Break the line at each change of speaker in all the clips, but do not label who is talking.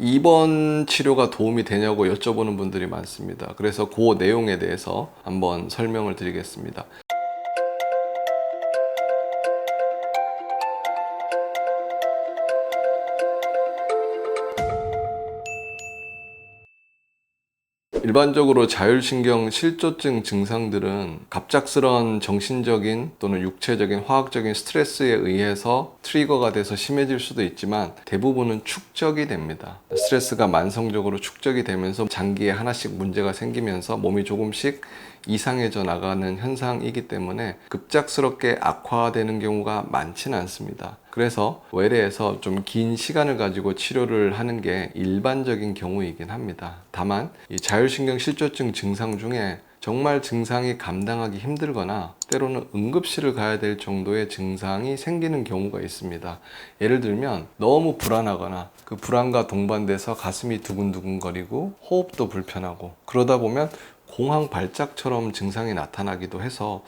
입원 치료가 도움이 되냐고 여쭤보는 분들이 많습니다. 그래서 그 내용에 대해서 한번 설명을 드리겠습니다. 일반적으로 자율신경 실조증 증상들은 갑작스런 정신적인 또는 육체적인 화학적인 스트레스에 의해서 트리거가 돼서 심해질 수도 있지만 대부분은 축적이 됩니다. 스트레스가 만성적으로 축적이 되면서 장기에 하나씩 문제가 생기면서 몸이 조금씩 이상해져 나가는 현상이기 때문에 급작스럽게 악화되는 경우가 많지는 않습니다. 그래서 외래에서 좀 긴 시간을 가지고 치료를 하는 게 일반적인 경우이긴 합니다. 다만 이 자율신경 실조증 증상 중에 정말 증상이 감당하기 힘들거나 때로는 응급실을 가야 될 정도의 증상이 생기는 경우가 있습니다. 예를 들면 너무 불안하거나 그 불안과 동반돼서 가슴이 두근두근거리고 호흡도 불편하고 그러다 보면 공황 발작처럼 증상이 나타나기도 해서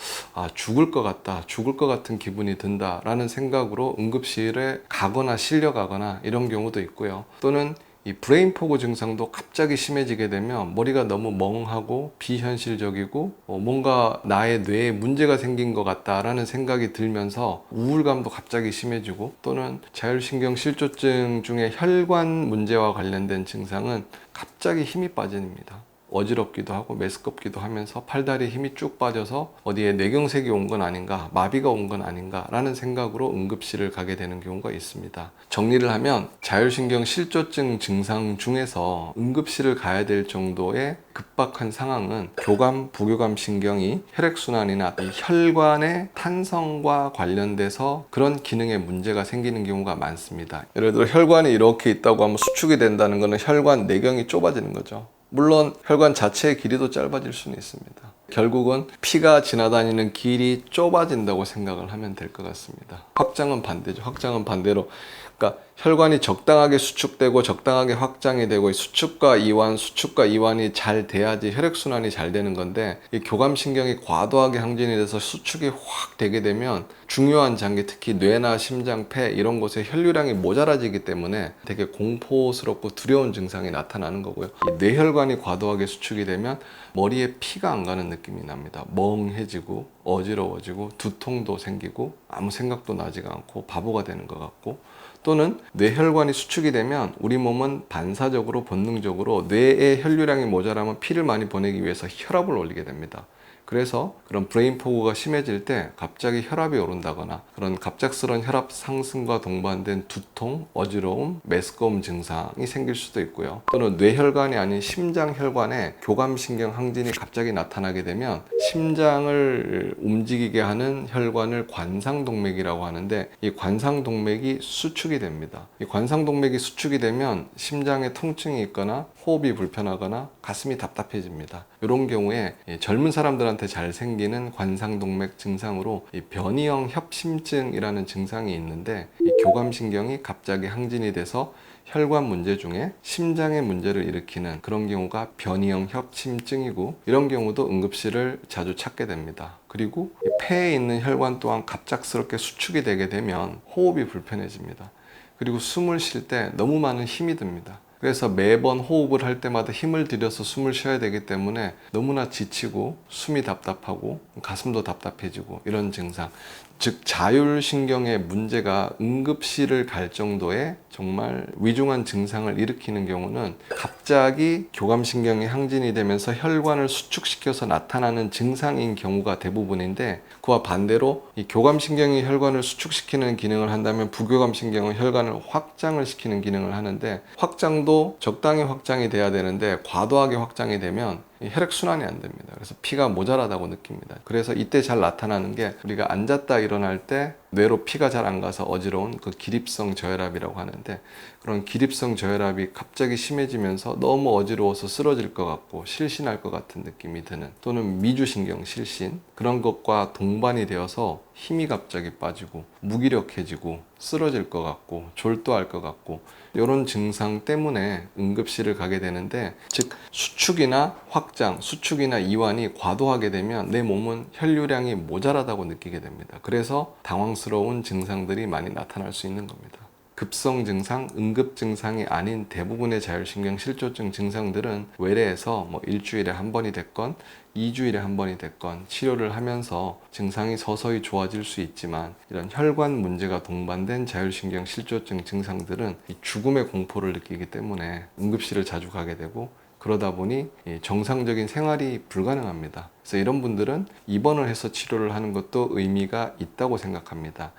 죽을 것 같다, 죽을 것 같은 기분이 든다 라는 생각으로 응급실에 가거나 실려가거나 이런 경우도 있고요. 또는 이 브레인 포그 증상도 갑자기 심해지게 되면 머리가 너무 멍하고 비현실적이고 뭔가 나의 뇌에 문제가 생긴 것 같다라는 생각이 들면서 우울감도 갑자기 심해지고, 또는 자율신경 실조증 중에 혈관 문제와 관련된 증상은 갑자기 힘이 빠집니다. 어지럽기도 하고 메스껍기도 하면서 팔다리에 힘이 쭉 빠져서 어디에 뇌경색이 온 건 아닌가, 마비가 온 건 아닌가 라는 생각으로 응급실을 가게 되는 경우가 있습니다. 정리를 하면 자율신경 실조증 증상 중에서 응급실을 가야 될 정도의 급박한 상황은 교감, 부교감 신경이 혈액순환이나 혈관의 탄성과 관련돼서 그런 기능에 문제가 생기는 경우가 많습니다. 예를 들어 혈관이 이렇게 있다고 하면 수축이 된다는 것은 혈관 내경이 좁아지는 거죠. 물론 혈관 자체의 길이도 짧아질 수는 있습니다. 결국은 피가 지나다니는 길이 좁아진다고 생각을 하면 될 것 같습니다. 확장은 반대죠. 확장은 반대로, 그러니까 혈관이 적당하게 수축되고 적당하게 확장이 되고 수축과 이완이 잘 돼야지 혈액순환이 잘 되는 건데, 이 교감신경이 과도하게 항진이 돼서 수축이 확 되게 되면 중요한 장기, 특히 뇌나 심장, 폐 이런 곳에 혈류량이 모자라지기 때문에 되게 공포스럽고 두려운 증상이 나타나는 거고요. 이 뇌혈관이 과도하게 수축이 되면 머리에 피가 안 가는 느낌이 납니다. 멍해지고 어지러워지고 두통도 생기고 아무 생각도 나지가 않고 바보가 되는 것 같고, 또는 뇌혈관이 수축이 되면 우리 몸은 반사적으로 본능적으로 뇌의 혈류량이 모자라면 피를 많이 보내기 위해서 혈압을 올리게 됩니다. 그래서 그런 브레인 포그가 심해질 때 갑자기 혈압이 오른다거나 그런 갑작스러운 혈압 상승과 동반된 두통, 어지러움, 메스꺼움 증상이 생길 수도 있고요. 또는 뇌혈관이 아닌 심장혈관에 교감신경 항진이 갑자기 나타나게 되면 심장을 움직이게 하는 혈관을 관상동맥이라고 하는데, 이 관상동맥이 수축이 됩니다. 이 관상동맥이 수축이 되면 심장에 통증이 있거나 호흡이 불편하거나 가슴이 답답해집니다. 이런 경우에 젊은 사람들한테 잘 생기는 관상동맥 증상으로 이 변이형 협심증이라는 증상이 있는데, 이 교감신경이 갑자기 항진이 돼서 혈관 문제 중에 심장의 문제를 일으키는 그런 경우가 변이형 협심증이고, 이런 경우도 응급실을 자주 찾게 됩니다. 그리고 폐에 있는 혈관 또한 갑작스럽게 수축이 되게 되면 호흡이 불편해집니다. 그리고 숨을 쉴 때 너무 많은 힘이 듭니다. 그래서 매번 호흡을 할 때마다 힘을 들여서 숨을 쉬어야 되기 때문에 너무나 지치고 숨이 답답하고 가슴도 답답해지고 이런 증상, 즉 자율신경의 문제가 응급실을 갈 정도의 정말 위중한 증상을 일으키는 경우는 갑자기 교감신경이 항진이 되면서 혈관을 수축시켜서 나타나는 증상인 경우가 대부분인데, 그와 반대로 이 교감신경이 혈관을 수축시키는 기능을 한다면 부교감신경은 혈관을 확장을 시키는 기능을 하는데, 확장도 적당히 확장이 돼야 되는데 과도하게 확장이 되면 혈액순환이 안 됩니다. 그래서 피가 모자라다고 느낍니다. 그래서 이때 잘 나타나는 게, 우리가 앉았다 일어날 때 뇌로 피가 잘 안 가서 어지러운 그 기립성 저혈압이라고 하는데, 그런 기립성 저혈압이 갑자기 심해지면서 너무 어지러워서 쓰러질 것 같고 실신할 것 같은 느낌이 드는, 또는 미주신경 실신, 그런 것과 동반이 되어서 힘이 갑자기 빠지고 무기력해지고 쓰러질 것 같고 졸도할 것 같고, 이런 증상 때문에 응급실을 가게 되는데, 즉 수축이나 확장, 수축이나 이완이 과도하게 되면 내 몸은 혈류량이 모자라다고 느끼게 됩니다. 그래서 당황스러운 증상들이 많이 나타날 수 있는 겁니다. 급성 증상, 응급 증상이 아닌 대부분의 자율신경 실조증 증상들은 외래에서 뭐 일주일에 한 번이 됐건 2주일에 한 번이 됐건 치료를 하면서 증상이 서서히 좋아질 수 있지만, 이런 혈관 문제가 동반된 자율신경 실조증 증상들은 이 죽음의 공포를 느끼기 때문에 응급실을 자주 가게 되고, 그러다 보니 정상적인 생활이 불가능합니다. 그래서 이런 분들은 입원을 해서 치료를 하는 것도 의미가 있다고 생각합니다.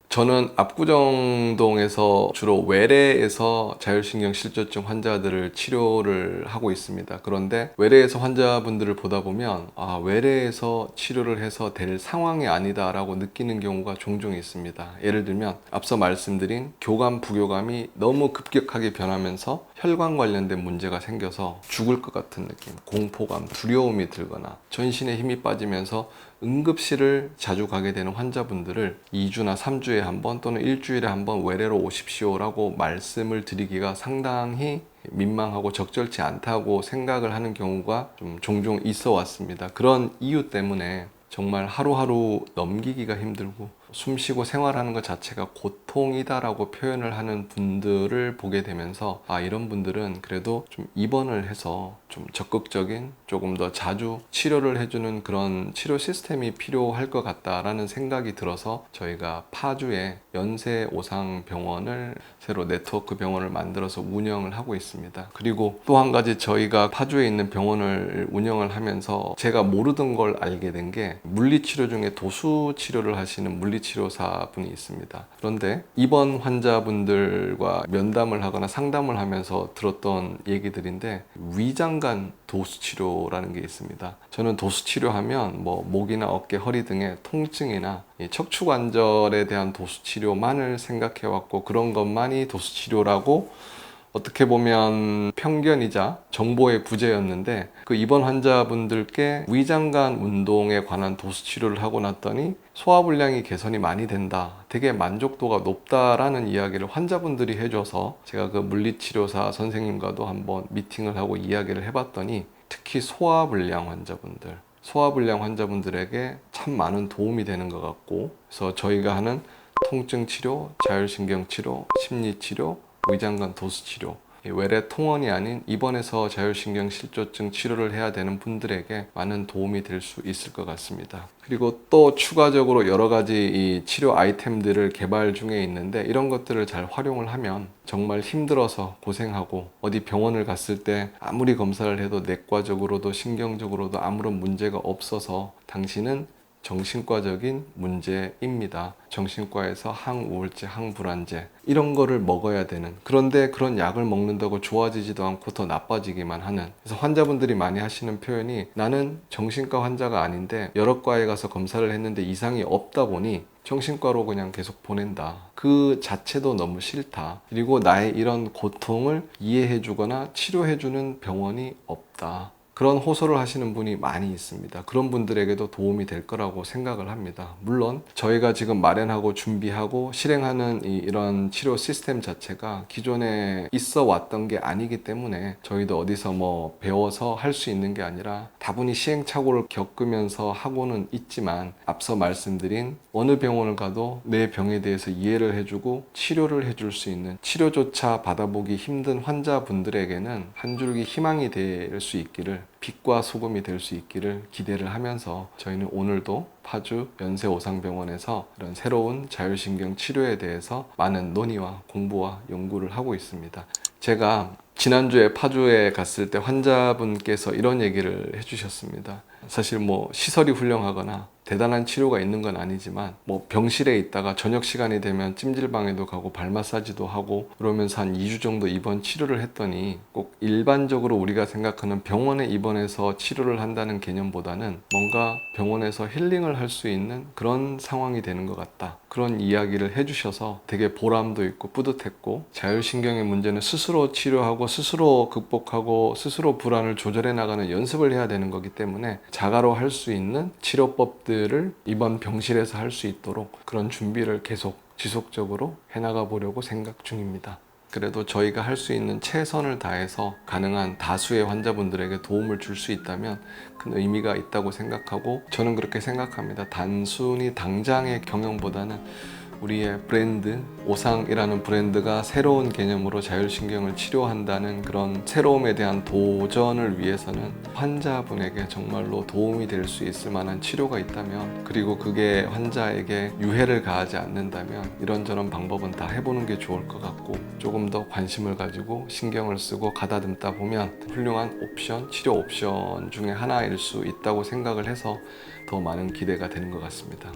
저는 압구정동에서 주로 외래에서 자율신경 실조증 환자들을 치료를 하고 있습니다. 그런데 외래에서 환자분들을 보다 보면 외래에서 치료를 해서 될 상황이 아니다 라고 느끼는 경우가 종종 있습니다. 예를 들면 앞서 말씀드린 교감, 부교감이 너무 급격하게 변하면서 혈관 관련된 문제가 생겨서 죽을 것 같은 느낌, 공포감, 두려움이 들거나 전신에 힘이 빠지면서 응급실을 자주 가게 되는 환자분들을 2주나 3주에 한 번 또는 일주일에 한 번 외래로 오십시오라고 말씀을 드리기가 상당히 민망하고 적절치 않다고 생각을 하는 경우가 좀 종종 있어 왔습니다. 그런 이유 때문에 정말 하루하루 넘기기가 힘들고 숨쉬고 생활하는 것 자체가 고통이다라고 표현을 하는 분들을 보게 되면서 이런 분들은 그래도 좀 입원을 해서 좀 적극적인, 조금 더 자주 치료를 해주는 그런 치료 시스템이 필요할 것 같다라는 생각이 들어서 저희가 파주에 연세오상병원을 새로 네트워크 병원을 만들어서 운영을 하고 있습니다. 그리고 또 한 가지, 저희가 파주에 있는 병원을 운영을 하면서 제가 모르던 걸 알게 된 게, 물리치료 중에 도수 치료를 하시는 물리치료사 분이 있습니다. 그런데 입원 환자분들과 면담을 하거나 상담을 하면서 들었던 얘기들인데, 위장관 도수치료라는 게 있습니다. 저는 도수치료하면 목이나 어깨, 허리 등의 통증이나 척추관절에 대한 도수치료만을 생각해왔고, 그런 것만이 도수치료라고 어떻게 보면 편견이자 정보의 부재였는데, 그 입원 환자분들께 위장관 운동에 관한 도수 치료를 하고 났더니 소화불량이 개선이 많이 된다, 되게 만족도가 높다라는 이야기를 환자분들이 해줘서 제가 그 물리치료사 선생님과도 한번 미팅을 하고 이야기를 해봤더니, 특히 소화불량 환자분들에게 참 많은 도움이 되는 것 같고, 그래서 저희가 하는 통증 치료, 자율신경 치료, 심리 치료, 위장관 도수 치료, 외래 통원이 아닌 입원해서 자율신경 실조증 치료를 해야 되는 분들에게 많은 도움이 될 수 있을 것 같습니다. 그리고 또 추가적으로 여러 가지 이 치료 아이템들을 개발 중에 있는데, 이런 것들을 잘 활용을 하면 정말 힘들어서 고생하고 어디 병원을 갔을 때 아무리 검사를 해도 내과적으로도 신경적으로도 아무런 문제가 없어서 당신은 정신과적인 문제입니다. 정신과에서 항우울제, 항불안제 이런 거를 먹어야 되는, 그런데 그런 약을 먹는다고 좋아지지도 않고 더 나빠지기만 하는. 그래서 환자분들이 많이 하시는 표현이, 나는 정신과 환자가 아닌데 여러 과에 가서 검사를 했는데 이상이 없다 보니 정신과로 그냥 계속 보낸다. 그 자체도 너무 싫다. 그리고 나의 이런 고통을 이해해주거나 치료해주는 병원이 없다. 그런 호소를 하시는 분이 많이 있습니다. 그런 분들에게도 도움이 될 거라고 생각을 합니다. 물론 저희가 지금 마련하고 준비하고 실행하는 이런 치료 시스템 자체가 기존에 있어 왔던 게 아니기 때문에 저희도 어디서 배워서 할 수 있는 게 아니라 다분히 시행착오를 겪으면서 하고는 있지만, 앞서 말씀드린 어느 병원을 가도 내 병에 대해서 이해를 해주고 치료를 해줄 수 있는, 치료조차 받아보기 힘든 환자분들에게는 한 줄기 희망이 될 수 있기를, 빛과 소금이 될 수 있기를 기대를 하면서, 저희는 오늘도 파주 연세오상병원에서 이런 새로운 자율신경 치료에 대해서 많은 논의와 공부와 연구를 하고 있습니다. 제가 지난주에 파주에 갔을 때 환자분께서 이런 얘기를 해주셨습니다. 사실 시설이 훌륭하거나 대단한 치료가 있는 건 아니지만 병실에 있다가 저녁 시간이 되면 찜질방에도 가고 발 마사지도 하고 그러면서 한 2주 정도 입원 치료를 했더니, 꼭 일반적으로 우리가 생각하는 병원에 입원해서 치료를 한다는 개념보다는 뭔가 병원에서 힐링을 할 수 있는 그런 상황이 되는 것 같다, 그런 이야기를 해주셔서 되게 보람도 있고 뿌듯했고, 자율신경의 문제는 스스로 치료하고 스스로 극복하고 스스로 불안을 조절해 나가는 연습을 해야 되는 거기 때문에 자가로 할 수 있는 치료법들을 이번 병실에서 할 수 있도록 그런 준비를 계속 지속적으로 해나가 보려고 생각 중입니다. 그래도 저희가 할 수 있는 최선을 다해서 가능한 다수의 환자분들에게 도움을 줄 수 있다면 큰 의미가 있다고 생각하고, 저는 그렇게 생각합니다. 단순히 당장의 경영보다는 우리의 브랜드, 오상이라는 브랜드가 새로운 개념으로 자율신경을 치료한다는 그런 새로움에 대한 도전을 위해서는 환자분에게 정말로 도움이 될 수 있을 만한 치료가 있다면, 그리고 그게 환자에게 유해를 가하지 않는다면 이런저런 방법은 다 해보는 게 좋을 것 같고, 조금 더 관심을 가지고 신경을 쓰고 가다듬다 보면 훌륭한 옵션, 치료 옵션 중에 하나일 수 있다고 생각을 해서 더 많은 기대가 되는 것 같습니다.